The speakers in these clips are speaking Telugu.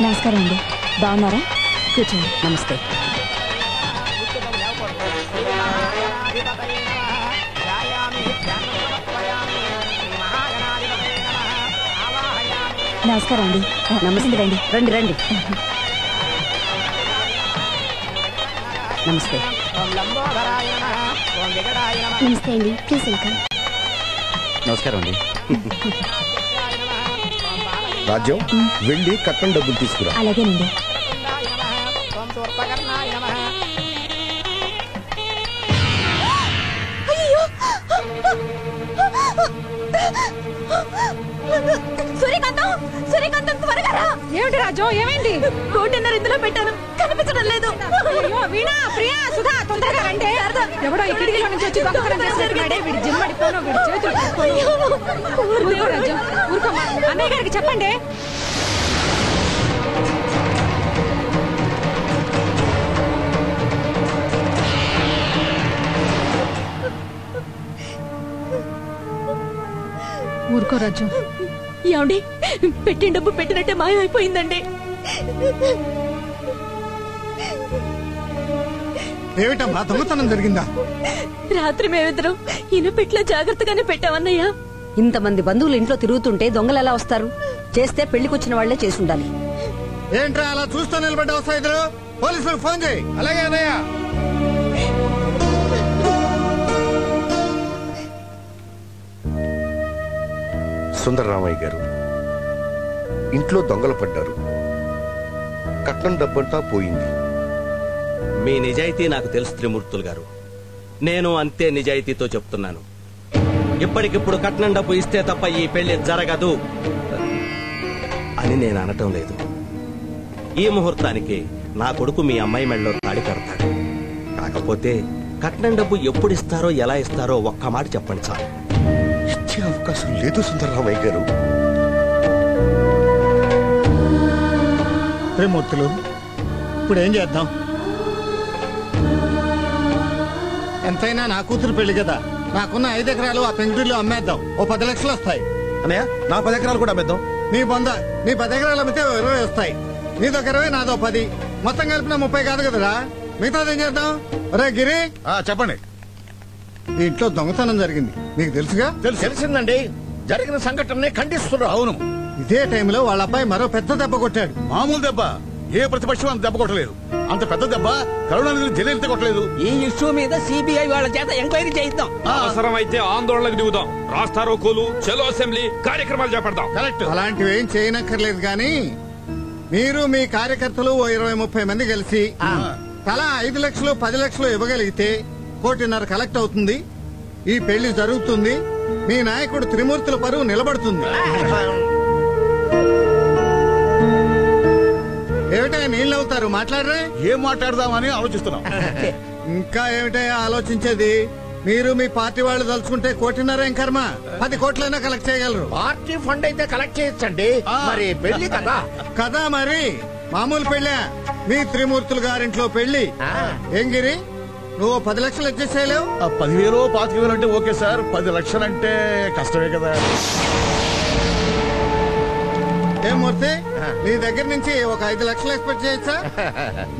నమస్కారం అండి, బాగున్నారా? కూర్చోండి. నమస్తే. నమస్కారం అండి. నమస్తే. రండి రండి రండి. నమస్తే. నమస్తే అండి, ప్లీజ్ వెల్కమ్. నమస్కారం అండి. రాజ్యం, వెళ్ళి కట్టం డబ్బులు తీసుకురా. అలాగేనండి. సూర్యకాంతం త్వరగా రా. ఏమిటి రాజు, ఏమైంది? కోటిన్నర ఇందులో పెట్టాను, కనిపించడం లేదు. వీణా, ప్రియా, సుధా, తొందరగా రండి. ఎవడో ఈ కిటికీలో నుంచి వచ్చి దొంగతనం చేస్తున్నాడే. వీడి జిమ్మడిపోను, వీడి చేతులు. ఊరుకో రాజు, ఊరుకో. అన్నయ్య గారికి చెప్పండి. ఊరుకో రాజు. ఏమండి, పెట్టిన డబ్బు పెట్టినట్టే మాయమైపోయిందండి. ఏమిటమ్మా, దొంగతనం జరిగిందా? రాత్రి మేమిద్దరం ఇనుపెట్లో జాగ్రత్తగానే పెట్టామన్నయ్యా. ఇంతమంది బంధువులు ఇంట్లో తిరుగుతుంటే దొంగలు ఎలా వస్తారు? చేస్తే పెళ్లికొచ్చిన వాళ్లే చేసి ఉండాలి. ఏంట్రా అలా చూస్తూ నిలబడ్డావు? సైదులు, పోలీసులకు ఫోన్ చేయి. అలాగే అన్నయ్య. సుందరరామయ్య గారు, ఇంట్లో దొంగలు పడ్డారు. కట్నం డబ్బంతా పోయింది. మీ నిజాయితీ నాకు తెలుసు త్రిమూర్తులు గారు. నేను అంతే నిజాయితీతో చెప్తున్నాను. ఇప్పటికిప్పుడు కట్నం డబ్బు ఇస్తే తప్ప ఈ పెళ్లి జరగదు అని నేను అనటం లేదు. ఈ ముహూర్తానికి నా కొడుకు మీ అమ్మాయి మెడలో తాడి కడతాడు. కాకపోతే కట్నం డబ్బు ఎప్పుడు ఇస్తారో ఎలా ఇస్తారో ఒక్క మాట చెప్పండి చాలు. ఇచ్చే అవకాశం లేదు సుందరరామయ్య గారు. త్రిమూర్తులు, ఇప్పుడు ఏం చేద్దాం? ఎంతైనా నా కూతురు పెళ్లి కదా. నాకున్న 5 ఎకరాలు ఆ పెంకుటిలో అమ్మేద్దాం. ఓ 10 లక్షలు వస్తాయి. అన్నయ్య, నా 10 ఎకరాలు కూడా అమ్మేద్దాం. నీ బొంద, నీ 10 ఎకరాలు అమ్మితే 20 వస్తాయి. నీదో 20, నాదో 10, మొత్తం కలిపిన 30 కాదు కదరా. మిగతాది ఏం చేద్దాం? రే గిరి, చెప్పండి. ఈ ఇంట్లో దొంగతనం జరిగింది, నీకు తెలుసుగా? తెలిసిందండి. జరిగిన సంఘటనని ఖండిస్తున్నారు. అవును, ఇదే టైంలో వాళ్ళ అబ్బాయి మరో పెద్ద దెబ్బ కొట్టాడు. మామూలు దెబ్బ. ఏ ప్రతిపక్షం అంత దెబ్బ కొట్టలేదు. అంత పెద్ద దెబ్బ కరుణానిధి జైలు కొట్టలేదు. ఈ ఇష్యూ మీద సిబిఐ వాళ్ళ చేత ఎంక్వైరీ చేయిద్దాం. అవసరమైతే ఆందోళనకు దిగుదాం. రాస్తారోకోలు, చలో అసెంబ్లీ కార్యక్రమాలు చేపడదాం. కరెక్ట్. అలాంటివి ఏం చేయనక్కర్లేదు గాని మీరు మీ కార్యకర్తలు 20-30 మంది కలిసి తలా 5 లక్షలు 10 లక్షలు ఇవ్వగలిగితే 1.5 కోటి కలెక్ట్ అవుతుంది. ఈ పెళ్లి జరుగుతుంది. మీ నాయకుడు త్రిమూర్తుల పరువు నిలబడుతుంది. ఏమిటా నీళ్ళవుతారు? మాట్లాడరే. ఏం మాట్లాడదామని ఆలోచిస్తున్నాం. ఇంకా ఏమిటయా ఆలోచించేది? మీరు మీ పార్టీ వాళ్ళు తలుచుకుంటే 1.5 కోటి ఏం కర్మ, 10 కోట్లైనా కలెక్ట్ చేయగలరు. పార్టీ ఫండ్ అయితే కలెక్ట్ చేయొచ్చండి. మరి పెళ్లి కదా కదా మరి మామూలు పెళ్ళా? మీ త్రిమూర్తులు గారింట్లో పెళ్లి. ఏం గిరి, నువ్వు 10 లక్షలు ఇచ్చేసేయలేవు? 10,000 25,000 అంటే ఓకే సార్. 10 లక్షలంటే కష్టమే కదా. ఏం మూర్తి, నీ దగ్గర నుంచి ఒక 5 లక్షలు ఎక్స్పెక్ట్ చేయొచ్చా?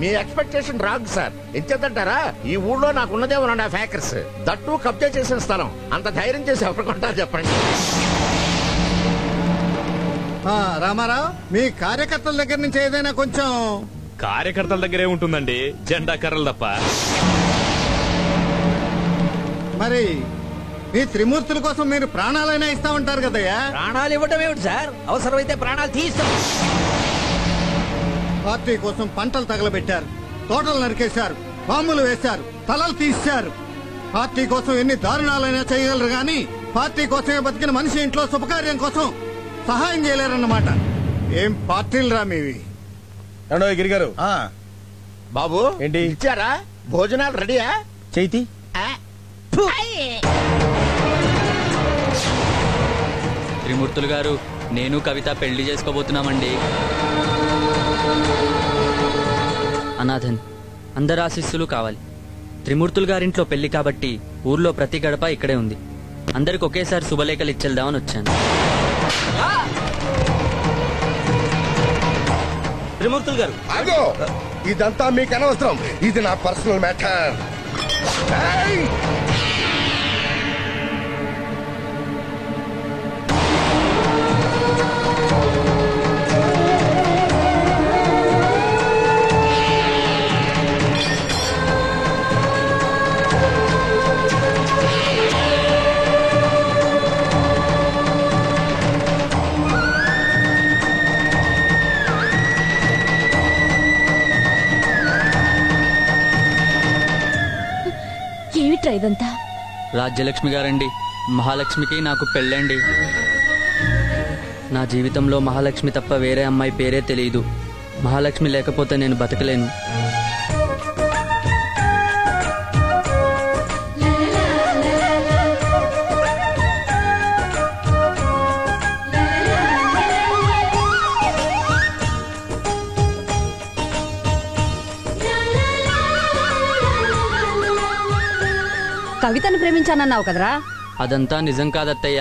మీ ఎక్స్పెక్టేషన్ రాంగ్ సార్. ఎంచేతంటారా, ఈ ఊళ్ళో నాకున్నదే 1.5 acres. దట్టు కబ్జా చేసిన స్థలం. అంత ధైర్యం చేసి ఎవరు కొంటారు చెప్పండి? రామారావు, మీ కార్యకర్తల దగ్గర నుంచి ఏదైనా కొంచెం. కార్యకర్తల దగ్గరే ఉంటుందండి, జెండా కర్రలు తప్ప. మరి మీ త్రిమూర్తుల కోసం మీరు ప్రాణాలైనా ఇస్తా ఉంటారు కదయ్యా. ప్రాణాలు ఇవ్వటం ఏమిటి సార్, అవసరమైతే ప్రాణాలు తీస్తాం. పార్టీ కోసం పంటలు తగలబెట్టారు, తోటలు నరికేశారు, బాంబులు వేశారు, తలలు తీశారు. పార్టీ కోసం ఎన్ని దారుణాలైనా చేయగలరు గాని పార్టీ కోసమే బతికిన మనిషి ఇంట్లో శుభకార్యం కోసం సహాయం చేయలేరన్నమాట. ఏం పార్టీలు రా మీవి? గిరిగారు బాబు ఏంటి ఇచ్చారా? భోజనాలు రెడీయా? చైతి త్రిమూర్తులు గారు, నేను కవిత పెళ్లి చేసుకోబోతున్నామండి. అనాథన్, అందరి ఆశీస్సులు కావాలి. త్రిమూర్తులు గారింట్లో పెళ్లి కాబట్టి ఊర్లో ప్రతి గడప ఇక్కడే ఉంది. అందరికి ఒకేసారి శుభలేఖలు ఇచ్చేద్దామని వచ్చాను. త్రిమూర్తులు గారు, అగో ఇదంతా మీకు అనవసరం. ఇది నా పర్సనల్ మ్యాటర్. ఏమిట్రా ఇదంతా? రాజ్యలక్ష్మి గారండి, మహాలక్ష్మికి నాకు పెళ్ళండి. నా జీవితంలో మహాలక్ష్మి తప్ప వేరే అమ్మాయి పేరే తెలియదు. మహాలక్ష్మి లేకపోతే నేను బతకలేను. కవితను ప్రేమించానన్నావు కదరా? అదంతా నిజం కాదత్తయ్య.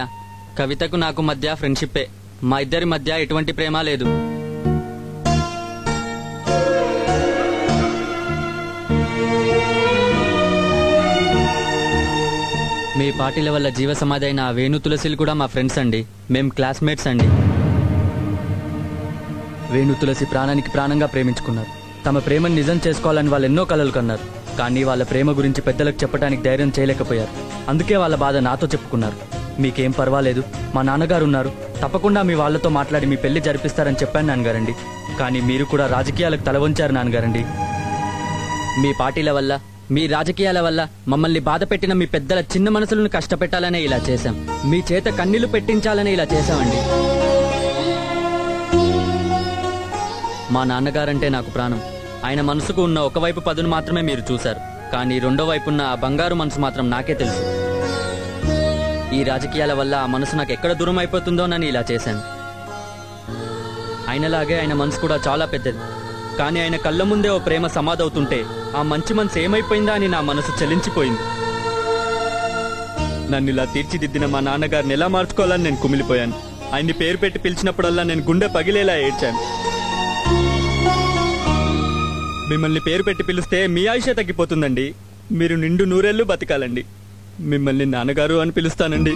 కవితకు నాకు మధ్య ఫ్రెండ్షిప్పే. మా ఇద్దరి మధ్య ఎటువంటి ప్రేమ లేదు. మీ పార్టీల వల్ల జీవ సమాధి అయిన వేణు తులసిలు కూడా మా ఫ్రెండ్స్ అండి. మేం క్లాస్మేట్స్ అండి. వేణు తులసి ప్రాణానికి ప్రాణంగా ప్రేమించుకున్నారు. తమ ప్రేమను నిజం చేసుకోవాలని వాళ్ళు ఎన్నో కలలు కన్నారు. కానీ వాళ్ళ ప్రేమ గురించి పెద్దలకు చెప్పడానికి ధైర్యం చేయలేకపోయారు. అందుకే వాళ్ళ బాధ నాతో చెప్పుకున్నారు. మీకేం పర్వాలేదు, మా నాన్నగారు ఉన్నారు, తప్పకుండా మీ వాళ్ళతో మాట్లాడి మీ పెళ్లి జరిపిస్తారని చెప్పాను నాన్నగారండి. కానీ మీరు కూడా రాజకీయాలకు తల వంచారు నాన్నగారండి. మీ పార్టీల వల్ల, మీ రాజకీయాల వల్ల మమ్మల్ని బాధ పెట్టిన మీ పెద్దల చిన్న మనసులను కష్టపెట్టాలనే ఇలా చేశాం. మీ చేత కన్నీళ్లు పెట్టించాలనే ఇలా చేశామండి. మా నాన్నగారంటే నాకు ప్రాణం. ఆయన మనసుకు ఉన్న ఒకవైపు పదును మాత్రమే మీరు చూశారు. కానీ రెండో వైపున్న ఆ బంగారు మనసు మాత్రం నాకే తెలుసు. ఈ రాజకీయాల వల్ల ఆ మనసు నాకు ఎక్కడ దూరం అయిపోతుందోనని ఇలా చేశాను. ఆయనలాగే ఆయన మనసు కూడా చాలా పెద్దది. కానీ ఆయన కళ్ళ ముందే ఓ ప్రేమ సమాధవుతుంటే ఆ మంచి మనసు ఏమైపోయిందా అని నా మనసు చలించిపోయింది. నన్ను ఇలా తీర్చిదిద్దిన మా నాన్నగారిని ఎలా మార్చుకోవాలని నేను కుమిలిపోయాను. ఆయన్ని పేరు పెట్టి పిలిచినప్పుడల్లా నేను గుండె పగిలేలా ఏడ్చాను. మిమ్మల్ని పేరు పెట్టి పిలిస్తే మీ ఆయుషే తగ్గిపోతుందండి. మీరు నిండు నూరేళ్లు బతకాలండి. మిమ్మల్ని నాన్నగారు అని పిలుస్తానండి.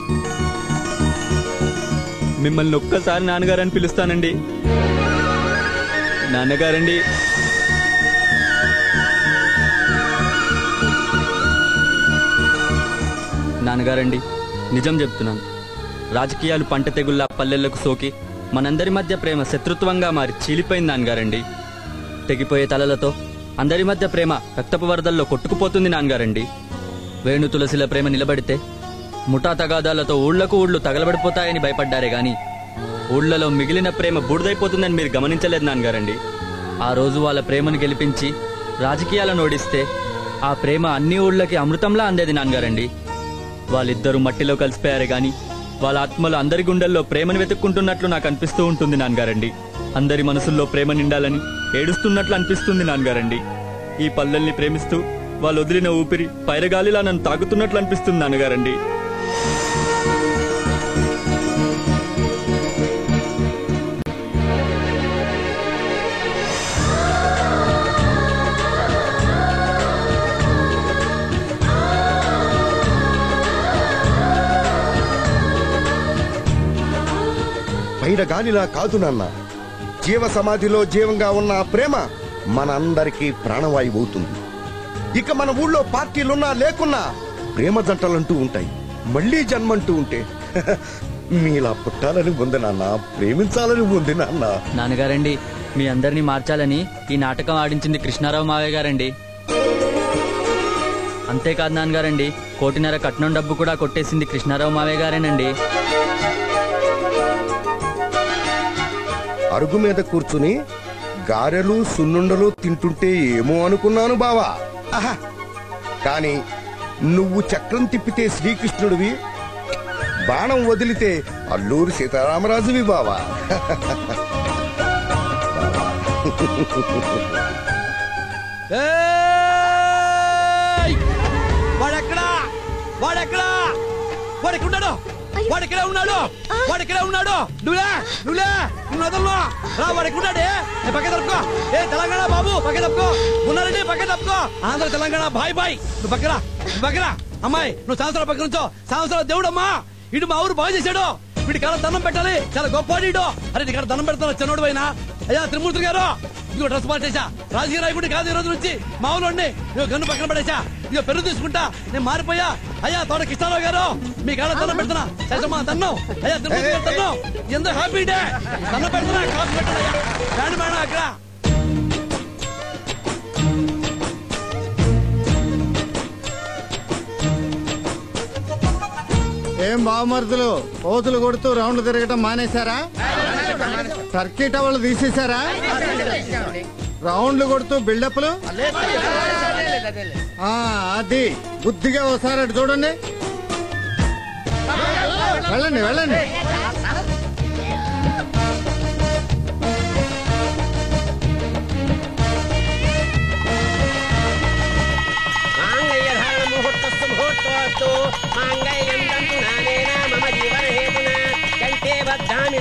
మిమ్మల్ని ఒక్కసారి నాన్నగారు అని పిలుస్తానండి. నాన్నగారండి. నాన్నగారండి, నిజం చెప్తున్నాను. రాజకీయాలు పంట తెగుల్లా పల్లెళ్లకు సోకి మనందరి మధ్య ప్రేమ శత్రుత్వంగా మారి చీలిపోయింది నాన్నగారండి. తెగిపోయే తలలతో అందరి మధ్య ప్రేమ రక్తపు వరదల్లో కొట్టుకుపోతుంది నాన్నగారండి. వేణు తులసిల ప్రేమ నిలబడితే ముఠా తగాదాలతో ఊళ్లకు ఊళ్ళు తగలబడిపోతాయని భయపడ్డారే గాని ఊళ్లలో మిగిలిన ప్రేమ బూడిదైపోతుందని మీరు గమనించలేదు నాన్నగారండి. ఆ రోజు వాళ్ళ ప్రేమను గెలిపించి రాజకీయాలను ఓడిస్తే ఆ ప్రేమ అన్ని ఊళ్ళకి అమృతంలా అందేది నాన్నగారండి. వాళ్ళిద్దరూ మట్టిలో కలిసిపోయారే గాని వాళ్ళ ఆత్మలు అందరి గుండెల్లో ప్రేమను వెతుక్కుంటున్నట్లు నాకు అనిపిస్తూ ఉంటుంది నాన్నగారండి. అందరి మనసుల్లో ప్రేమ నిండాలని ఏడుస్తున్నట్లు అనిపిస్తుంది నాన్నగారండి. ఈ పల్లెల్ని ప్రేమిస్తూ వాళ్ళు వదిలిన ఊపిరి పైరగాలిలా నన్ను తాగుతున్నట్లు అనిపిస్తుంది నాన్నగారండి. పైరగాలిలా కాదు నాన్న, జీవ సమాధిలో జీవంగా ఉన్న ఆ ప్రేమ మన అందరికీ ప్రాణవాయువు అవుతుంది. ఇక మన ఊళ్ళో పార్టీలున్నా లేకున్నా ప్రేమ జంటలంటూ ఉంటాయి. మళ్లీ జన్మంటూ ఉంటే మీలా పుట్టాలని ఉంది నాన్న, ప్రేమించాలని ఉంది నాన్న. నాన్నగారండి, మీ అందరినీ మార్చాలని ఈ నాటకం ఆడించింది కృష్ణారావు మావయ్య గారండి. అంతేకాదు నాన్నగారండి, 1.5 కోటి కట్నం డబ్బు కూడా కొట్టేసింది కృష్ణారావు మావయ్య గారేనండి. అరుగు మీద కూర్చుని గారెలు సున్నుండలు తింటుంటే ఏమో అనుకున్నాను బావా. కానీ నువ్వు చక్రం తిప్పితే శ్రీకృష్ణుడివి, బాణం వదిలితే అల్లూరి సీతారామరాజువి బావా. వాడెక్కడా? వాడికి ఉన్నాడు, వాడిక్కడే ఉన్నాడు, వాడిక్కడే ఉన్నాడు. నువ్వులే నువ్వు వదలను రా. వాడికి ఉన్నాడే. పక్క తప్పుకో. ఏ తెలంగాణ బాబు పక్క తప్పుకో. ఉన్నారండి పక్క తప్పుకో. Andhra Telangana bye bye. నువ్వు పక్కరా అమ్మాయి. నువ్వు సంవత్సరాల పక్క నుంచో. సంవత్సరాల దేవుడమ్మా. ఇటు మా ఊరు బాగా చేశాడు. వీడి కాళ్ళ దండం పెట్టాలి. చాలా గొప్పవాడు ఇడు. అరే నీ కాడ దండం పెడతాను చిన్నోడు అయినా. అయ్యా త్రిమూర్తి గారు ఇదిగో డ్రెస్ మార్చేసా. రాజకీయ నాయకుడి కాదు ఈ రోజు నుంచి. మా ఊళ్ళోండి ఇదిగో గన్ను పక్కన పడేసా. ఇదిగో పెరుగు తీసుకుంటా. నేను మారిపోయా. అయ్యా తోట కృష్ణారావు గారు మీ కాళ్ళ దండం పెడుతున్నా. శేషమ్మా తన్ను. అయ్యా త్రిమూర్తి గారు తన్ను. ఎంత హ్యాపీ డే. దండం పెడుతున్నా. కాసు పెట్టాను. బ్యాండ్ మేడం అక్కడ. ఏం బావమరుదులు కోతులు కొడుతూ రౌండ్ తిరగటం మానేశారా? Turkey towel తీసేశారా? రౌండ్లు కొడుతూ బిల్డప్లు. అది బుద్ధిగా ఒకసారి అటు చూడండి. వెళ్ళండి.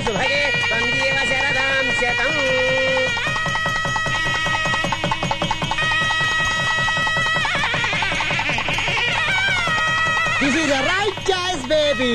సుభగే త్వందీవ శరదాం శతం. This is the right choice, baby.